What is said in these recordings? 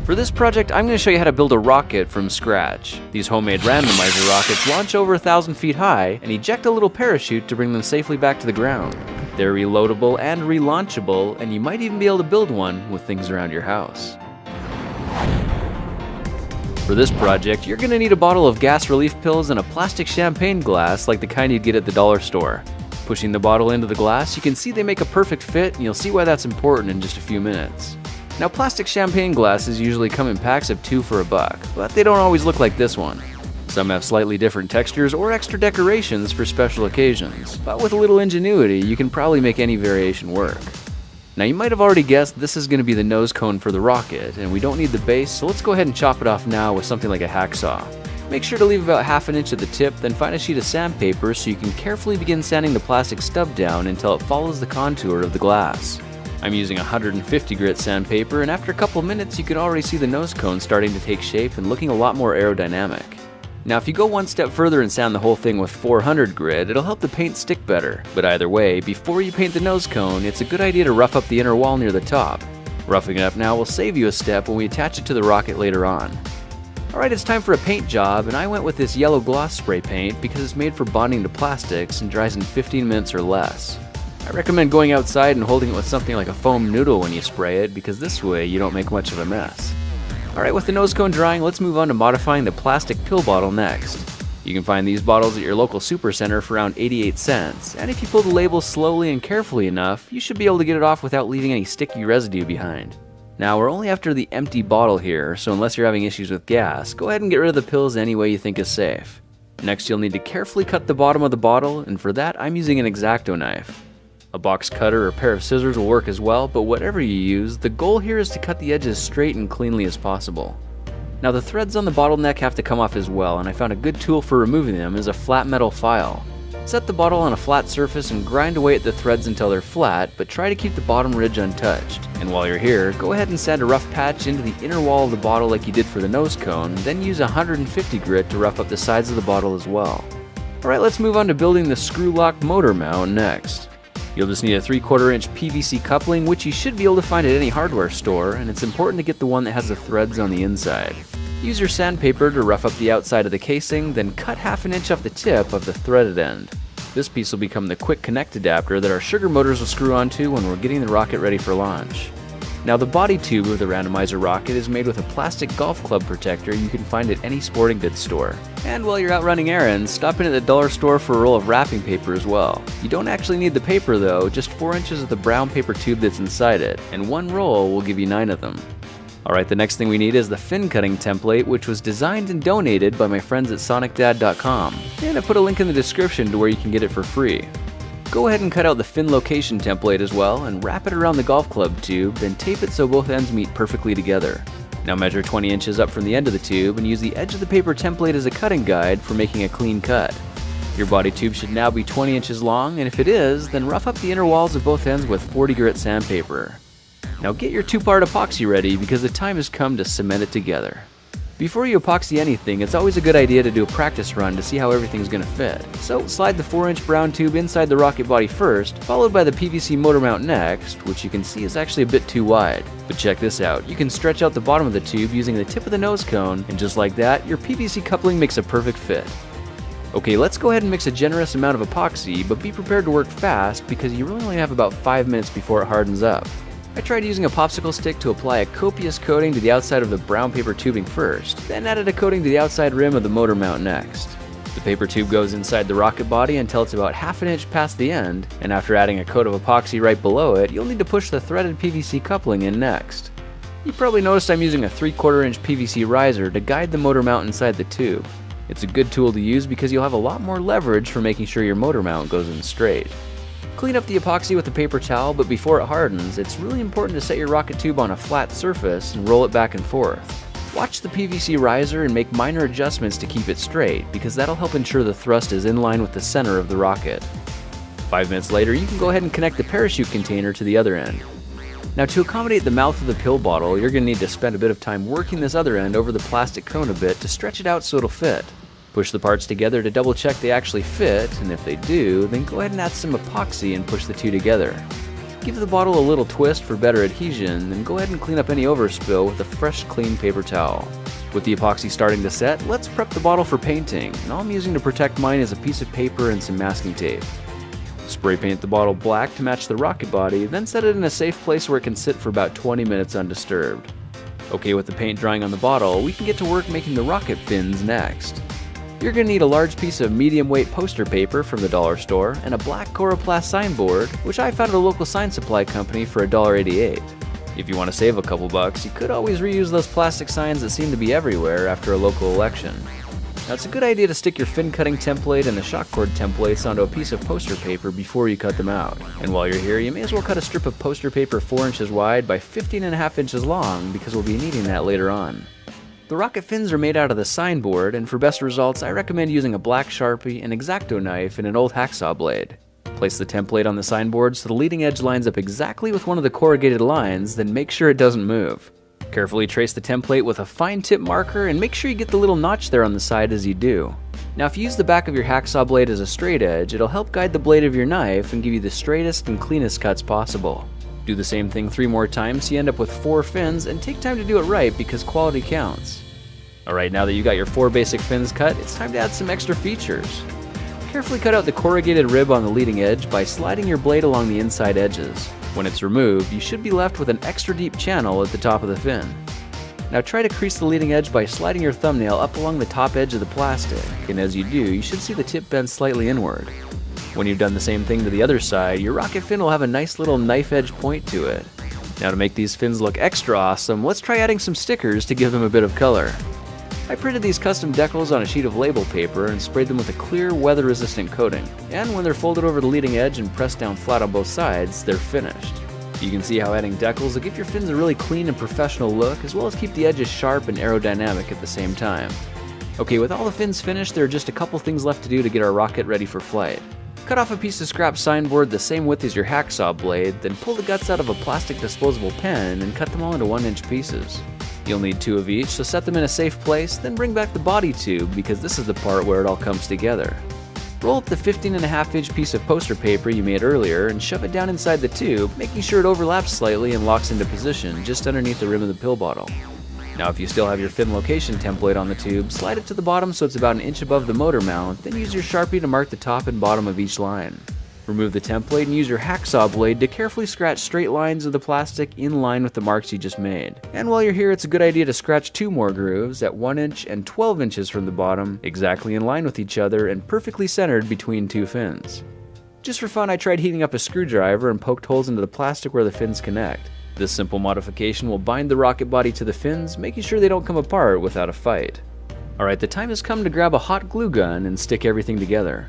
For this project, I'm going to show you how to build a rocket from scratch. These homemade randomizer rockets launch over 1,000 feet high and eject a little parachute to bring them safely back to the ground. They're reloadable and relaunchable, and you might even be able to build one with things around your house. For this project, you're going to need a bottle of gas relief pills and a plastic champagne glass like the kind you'd get at the dollar store. Pushing the bottle into the glass, you can see they make a perfect fit, and you'll see why that's important in just a few minutes. Now, plastic champagne glasses usually come in packs of 2 for $1, but they don't always look like this one. Some have slightly different textures or extra decorations for special occasions, but with a little ingenuity, you can probably make any variation work. Now, you might have already guessed this is going to be the nose cone for the rocket, and we don't need the base, so let's go ahead and chop it off now with something like a hacksaw. Make sure to leave about ½ inch at the tip, then find a sheet of sandpaper so you can carefully begin sanding the plastic stub down until it follows the contour of the glass. I'm using 150 grit sandpaper, and after a couple minutes you can already see the nose cone starting to take shape and looking a lot more aerodynamic. Now, if you go one step further and sand the whole thing with 400 grit, it'll help the paint stick better. But either way, before you paint the nose cone, it's a good idea to rough up the inner wall near the top. Roughing it up now will save you a step when we attach it to the rocket later on. Alright, it's time for a paint job, and I went with this yellow gloss spray paint because it's made for bonding to plastics and dries in 15 minutes or less. I recommend going outside and holding it with something like a foam noodle when you spray it, because this way you don't make much of a mess. Alright, with the nose cone drying, let's move on to modifying the plastic pill bottle next. You can find these bottles at your local supercenter for around 88 cents, and if you pull the label slowly and carefully enough, you should be able to get it off without leaving any sticky residue behind. Now, we're only after the empty bottle here, so unless you're having issues with gas, go ahead and get rid of the pills any way you think is safe. Next, you'll need to carefully cut the bottom of the bottle, and for that, I'm using an X-Acto knife. A box cutter or pair of scissors will work as well, but whatever you use, the goal here is to cut the edges straight and cleanly as possible. Now, the threads on the bottleneck have to come off as well, and I found a good tool for removing them is a flat metal file. Set the bottle on a flat surface and grind away at the threads until they're flat, but try to keep the bottom ridge untouched. And while you're here, go ahead and sand a rough patch into the inner wall of the bottle like you did for the nose cone, then use 150 grit to rough up the sides of the bottle as well. Alright, let's move on to building the screw lock motor mount next. You'll just need a 3/4 inch PVC coupling, which you should be able to find at any hardware store, and it's important to get the one that has the threads on the inside. Use your sandpaper to rough up the outside of the casing, then cut ½ inch off the tip of the threaded end. This piece will become the quick connect adapter that our sugar motors will screw onto when we're getting the rocket ready for launch. Now, the body tube of the randomizer rocket is made with a plastic golf club protector you can find at any sporting goods store. And while you're out running errands, stop in at the dollar store for a roll of wrapping paper as well. You don't actually need the paper though, just 4 inches of the brown paper tube that's inside it, and one roll will give you 9 of them. Alright, the next thing we need is the fin cutting template, which was designed and donated by my friends at SonicDad.com, and I put a link in the description to where you can get it for free. Go ahead and cut out the fin location template as well, and wrap it around the golf club tube, then tape it so both ends meet perfectly together. Now measure 20 inches up from the end of the tube and use the edge of the paper template as a cutting guide for making a clean cut. Your body tube should now be 20 inches long, and if it is, then rough up the inner walls of both ends with 40 grit sandpaper. Now get your 2-part epoxy ready because the time has come to cement it together. Before you epoxy anything, it's always a good idea to do a practice run to see how everything's going to fit. So slide the 4-inch brown tube inside the rocket body first, followed by the PVC motor mount next, which you can see is actually a bit too wide. But check this out, you can stretch out the bottom of the tube using the tip of the nose cone, and just like that, your PVC coupling makes a perfect fit. Okay, let's go ahead and mix a generous amount of epoxy, but be prepared to work fast because you really only have about 5 minutes before it hardens up. I tried using a popsicle stick to apply a copious coating to the outside of the brown paper tubing first, then added a coating to the outside rim of the motor mount next. The paper tube goes inside the rocket body until it's about ½ an inch past the end, and after adding a coat of epoxy right below it, you'll need to push the threaded PVC coupling in next. You probably noticed I'm using a 3/4 inch PVC riser to guide the motor mount inside the tube. It's a good tool to use because you'll have a lot more leverage for making sure your motor mount goes in straight. Clean up the epoxy with a paper towel, but before it hardens, it's really important to set your rocket tube on a flat surface and roll it back and forth. Watch the PVC riser and make minor adjustments to keep it straight, because that'll help ensure the thrust is in line with the center of the rocket. 5 minutes later, you can go ahead and connect the parachute container to the other end. Now, to accommodate the mouth of the pill bottle, you're going to need to spend a bit of time working this other end over the plastic cone a bit to stretch it out so it'll fit. Push the parts together to double check they actually fit, and if they do, then go ahead and add some epoxy and push the two together. Give the bottle a little twist for better adhesion, then go ahead and clean up any overspill with a fresh, clean paper towel. With the epoxy starting to set, let's prep the bottle for painting, and all I'm using to protect mine is a piece of paper and some masking tape. Spray paint the bottle black to match the rocket body, then set it in a safe place where it can sit for about 20 minutes undisturbed. Okay, with the paint drying on the bottle, we can get to work making the rocket fins next. You're going to need a large piece of medium weight poster paper from the dollar store and a black Coroplast signboard, which I found at a local sign supply company for $1.88. If you want to save a couple bucks, you could always reuse those plastic signs that seem to be everywhere after a local election. Now, it's a good idea to stick your fin cutting template and the shock cord templates onto a piece of poster paper before you cut them out. And while you're here, you may as well cut a strip of poster paper 4 inches wide by 15.5 inches long, because we'll be needing that later on. The rocket fins are made out of the signboard, and for best results, I recommend using a black Sharpie, an X-Acto knife, and an old hacksaw blade. Place the template on the signboard so the leading edge lines up exactly with one of the corrugated lines, then make sure it doesn't move. Carefully trace the template with a fine tip marker and make sure you get the little notch there on the side as you do. Now, if you use the back of your hacksaw blade as a straight edge, it'll help guide the blade of your knife and give you the straightest and cleanest cuts possible. Do the same thing 3 more times so you end up with 4 fins, and take time to do it right because quality counts. Alright, now that you got your 4 basic fins cut, it's time to add some extra features. Carefully cut out the corrugated rib on the leading edge by sliding your blade along the inside edges. When it's removed, you should be left with an extra deep channel at the top of the fin. Now try to crease the leading edge by sliding your thumbnail up along the top edge of the plastic, and as you do, you should see the tip bend slightly inward. When you've done the same thing to the other side, your rocket fin will have a nice little knife edge point to it. Now, to make these fins look extra awesome, let's try adding some stickers to give them a bit of color. I printed these custom decals on a sheet of label paper and sprayed them with a clear, weather-resistant coating, and when they're folded over the leading edge and pressed down flat on both sides, they're finished. You can see how adding decals will give your fins a really clean and professional look, as well as keep the edges sharp and aerodynamic at the same time. Okay, with all the fins finished, there are just a couple things left to do to get our rocket ready for flight. Cut off a piece of scrap signboard the same width as your hacksaw blade, then pull the guts out of a plastic disposable pen and cut them all into 1-inch pieces. You'll need 2 of each, so set them in a safe place, then bring back the body tube because this is the part where it all comes together. Roll up the 15.5-inch piece of poster paper you made earlier and shove it down inside the tube, making sure it overlaps slightly and locks into position just underneath the rim of the pill bottle. Now, if you still have your fin location template on the tube, slide it to the bottom so it's about 1 inch above the motor mount, then use your Sharpie to mark the top and bottom of each line. Remove the template and use your hacksaw blade to carefully scratch straight lines of the plastic in line with the marks you just made. And while you're here, it's a good idea to scratch 2 more grooves at 1 inch and 12 inches from the bottom, exactly in line with each other and perfectly centered between 2 fins. Just for fun, I tried heating up a screwdriver and poked holes into the plastic where the fins connect. This simple modification will bind the rocket body to the fins, making sure they don't come apart without a fight. Alright, the time has come to grab a hot glue gun and stick everything together.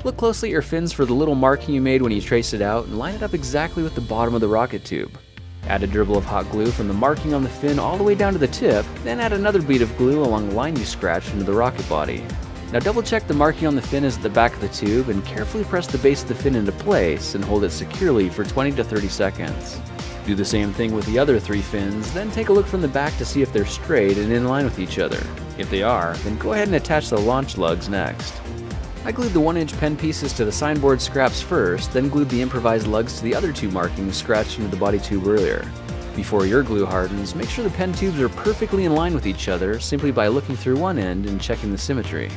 Look closely at your fins for the little marking you made when you traced it out and line it up exactly with the bottom of the rocket tube. Add a dribble of hot glue from the marking on the fin all the way down to the tip, then add another bead of glue along the line you scratched into the rocket body. Now double check the marking on the fin is at the back of the tube and carefully press the base of the fin into place and hold it securely for 20 to 30 seconds. Do the same thing with the other 3 fins, then take a look from the back to see if they're straight and in line with each other. If they are, then go ahead and attach the launch lugs next. I glued the 1-inch pen pieces to the signboard scraps first, then glued the improvised lugs to the other 2 markings scratched into the body tube earlier. Before your glue hardens, make sure the pen tubes are perfectly in line with each other simply by looking through one end and checking the symmetry.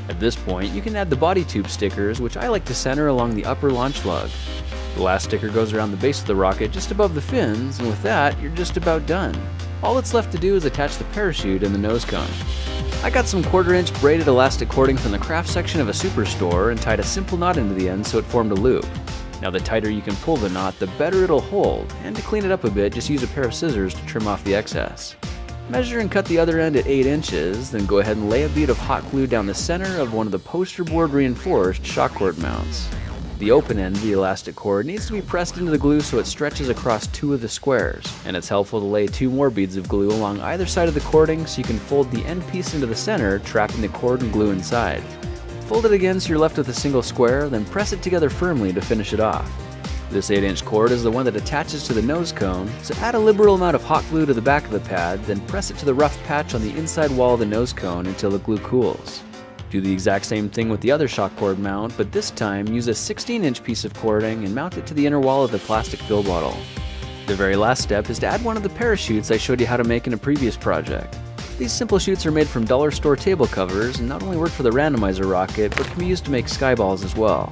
At this point, you can add the body tube stickers, which I like to center along the upper launch lug. The last sticker goes around the base of the rocket just above the fins, and with that, you're just about done. All that's left to do is attach the parachute and the nose cone. I got some 1/4-inch braided elastic cording from the craft section of a superstore and tied a simple knot into the end so it formed a loop. Now, the tighter you can pull the knot, the better it'll hold, and to clean it up a bit, just use a pair of scissors to trim off the excess. Measure and cut the other end at 8 inches, then go ahead and lay a bead of hot glue down the center of one of the poster board reinforced shock cord mounts. The open end of the elastic cord needs to be pressed into the glue so it stretches across 2 of the squares, and it's helpful to lay 2 more beads of glue along either side of the cording so you can fold the end piece into the center, trapping the cord and glue inside. Fold it again so you're left with a single square, then press it together firmly to finish it off. This 8-inch cord is the one that attaches to the nose cone, so add a liberal amount of hot glue to the back of the pad, then press it to the rough patch on the inside wall of the nose cone until the glue cools. Do the exact same thing with the other shock cord mount, but this time use a 16-inch piece of cording and mount it to the inner wall of the plastic pill bottle. The very last step is to add one of the parachutes I showed you how to make in a previous project. These simple chutes are made from dollar store table covers and not only work for the randomizer rocket, but can be used to make skyballs as well.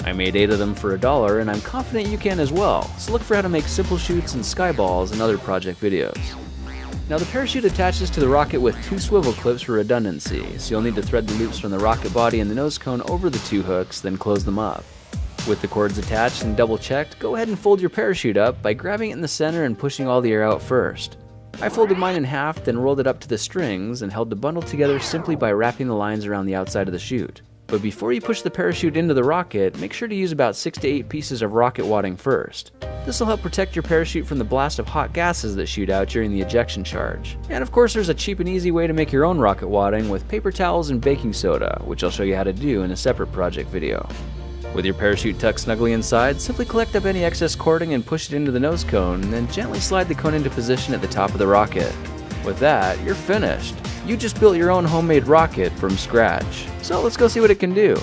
I made 8 of them for $1 and I'm confident you can as well, so look for how to make simple chutes and skyballs in other project videos. Now the parachute attaches to the rocket with 2 swivel clips for redundancy, so you'll need to thread the loops from the rocket body and the nose cone over the 2 hooks, then close them up. With the cords attached and double checked, go ahead and fold your parachute up by grabbing it in the center and pushing all the air out first. I folded mine in half, then rolled it up to the strings and held the bundle together simply by wrapping the lines around the outside of the chute. But before you push the parachute into the rocket, make sure to use about 6 to 8 pieces of rocket wadding first. This will help protect your parachute from the blast of hot gases that shoot out during the ejection charge. And of course there's a cheap and easy way to make your own rocket wadding with paper towels and baking soda, which I'll show you how to do in a separate project video. With your parachute tucked snugly inside, simply collect up any excess cording and push it into the nose cone, and then gently slide the cone into position at the top of the rocket. With that, you're finished. You just built your own homemade rocket from scratch. So let's go see what it can do.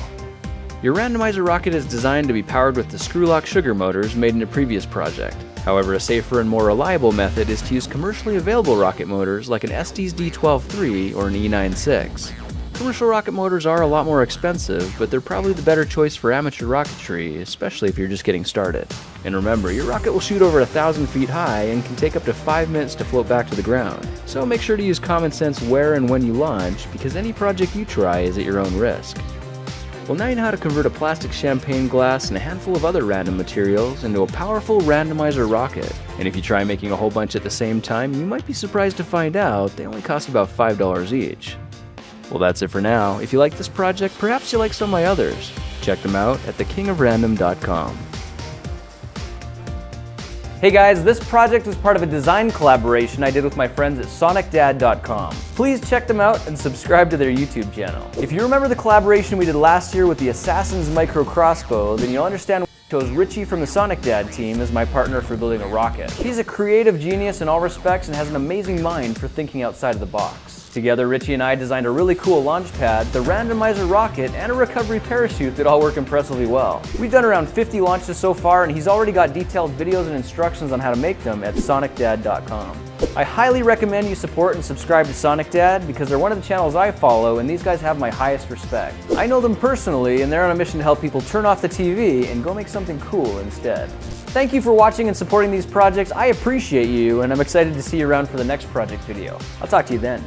Your randomizer rocket is designed to be powered with the screw-lock sugar motors made in a previous project. However, a safer and more reliable method is to use commercially available rocket motors like an Estes D12-3 or an E96. Commercial rocket motors are a lot more expensive, but they're probably the better choice for amateur rocketry, especially if you're just getting started. And remember, your rocket will shoot over 1,000 feet high and can take up to 5 minutes to float back to the ground. So make sure to use common sense where and when you launch, because any project you try is at your own risk. Well, now you know how to convert a plastic champagne glass and a handful of other random materials into a powerful randomizer rocket. And if you try making a whole bunch at the same time, you might be surprised to find out they only cost about $5 each. Well, that's it for now. If you like this project, perhaps you like some of my others. Check them out at thekingofrandom.com. Hey guys, this project was part of a design collaboration I did with my friends at sonicdad.com. Please check them out and subscribe to their YouTube channel. If you remember the collaboration we did last year with the Assassin's Micro Crossbow, then you'll understand why I chose Richie from the Sonic Dad team as my partner for building a rocket. He's a creative genius in all respects and has an amazing mind for thinking outside of the box. Together, Richie and I designed a really cool launch pad, the randomizer rocket, and a recovery parachute that all work impressively well. We've done around 50 launches so far, and he's already got detailed videos and instructions on how to make them at sonicdad.com. I highly recommend you support and subscribe to Sonic Dad because they're one of the channels I follow, and these guys have my highest respect. I know them personally, and they're on a mission to help people turn off the TV and go make something cool instead. Thank you for watching and supporting these projects. I appreciate you, and I'm excited to see you around for the next project video. I'll talk to you then.